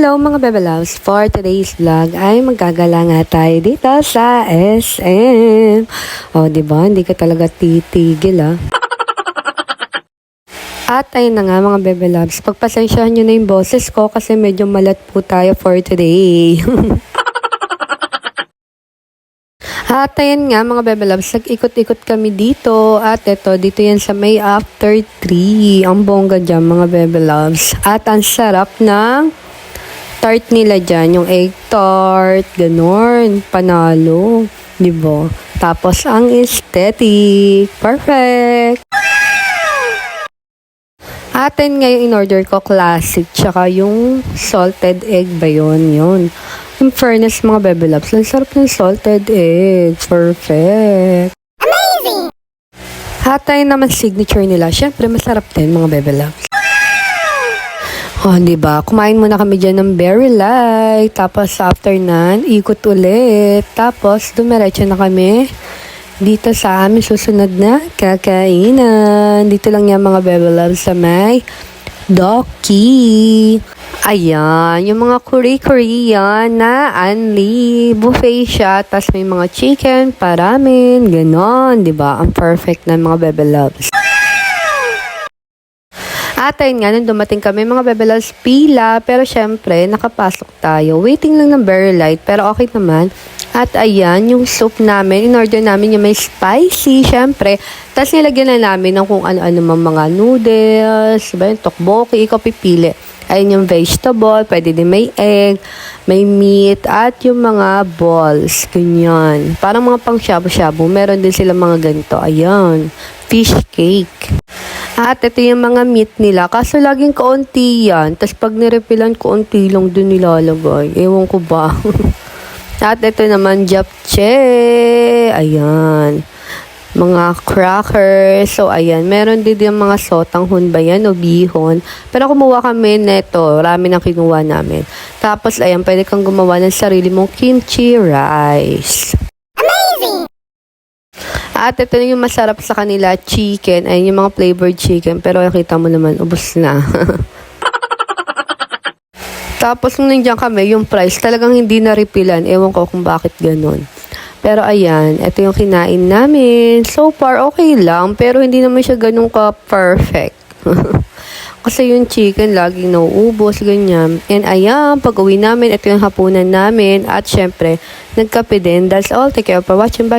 Hello mga Bebe Loves! For today's vlog ay maggagala nga tayo dito sa SM. O, diba? Hindi ka talaga titigil, ah. At ayun na nga mga Bebe Loves, pagpasensyahan nyo na yung boses ko kasi medyo malat po tayo for today. At ayun nga mga Bebe Loves, nag-ikot-ikot kami dito. At dito yan sa may after 3. Ang bongga dyan mga Bebe Loves. At ang sarap ng tart nila dyan, yung egg tart, ganon, panalo, diba? Tapos ang aesthetic, perfect! Atin nga yung in-order ko, classic, tsaka yung salted egg ba yun? In fairness mga Bebe Loves, ang sarap ng salted egg, perfect! Amazing! Hatay naman signature nila, syempre masarap din mga Bebe Loves. Oh, diba? Kumain muna kami dyan ng Berry Light. Tapos, after nan, ikot ulit. Tapos, dumiretso na kami dito sa aming susunod na kakainan. Dito lang yan mga Bebe Loves sa may Doki. Ayan, yung mga Korean na unli. Buffet siya. Tapos, may mga chicken, paramin, ganon. Diba? Ang perfect na mga Bebe Loves. At ayun nga, nung dumating kami mga Bebe Loves, pila, pero syempre, nakapasok tayo. Waiting lang ng Berry Light, pero okay naman. At ayan, yung soup namin, in-order namin yung may spicy, syempre. Tapos nilagyan na namin ng kung ano-ano mga noodles, yung tteokbokki, ikaw pipili. Ayun yung vegetable, pwede din may egg, may meat, at yung mga balls, ganyan. Parang mga pang shabu-shabu, meron din sila mga ganito. Ayan, fish cake. At ito yung mga meat nila. Kaso laging kaunti yan. Tapos pag nirepilan, kaunti lang dun nilalagay. Ewan ko ba. At ito naman, japchae. Ayan. Mga crackers. So, ayan. Meron din yung mga sotanghon ba yan o bihon. Pero kumuha kami neto. Rami na kinuha namin. Tapos, ayan. Pwede kang gumawa ng sarili mong kimchi rice. At ito yung masarap sa kanila, chicken. Ayun yung mga flavored chicken. Pero nakita mo naman, ubos na. Tapos nung nandiyan kami, yung price talagang hindi na-repilan. Ewan ko kung bakit ganun. Pero ayan, ito yung kinain namin. So far, okay lang. Pero hindi naman siya ganun ka-perfect. Kasi yung chicken laging nauubos, ganyan. And ayan, pag uwi namin, ito yung hapunan namin. At syempre, nagkape din. That's all. Take care for watching. Bye.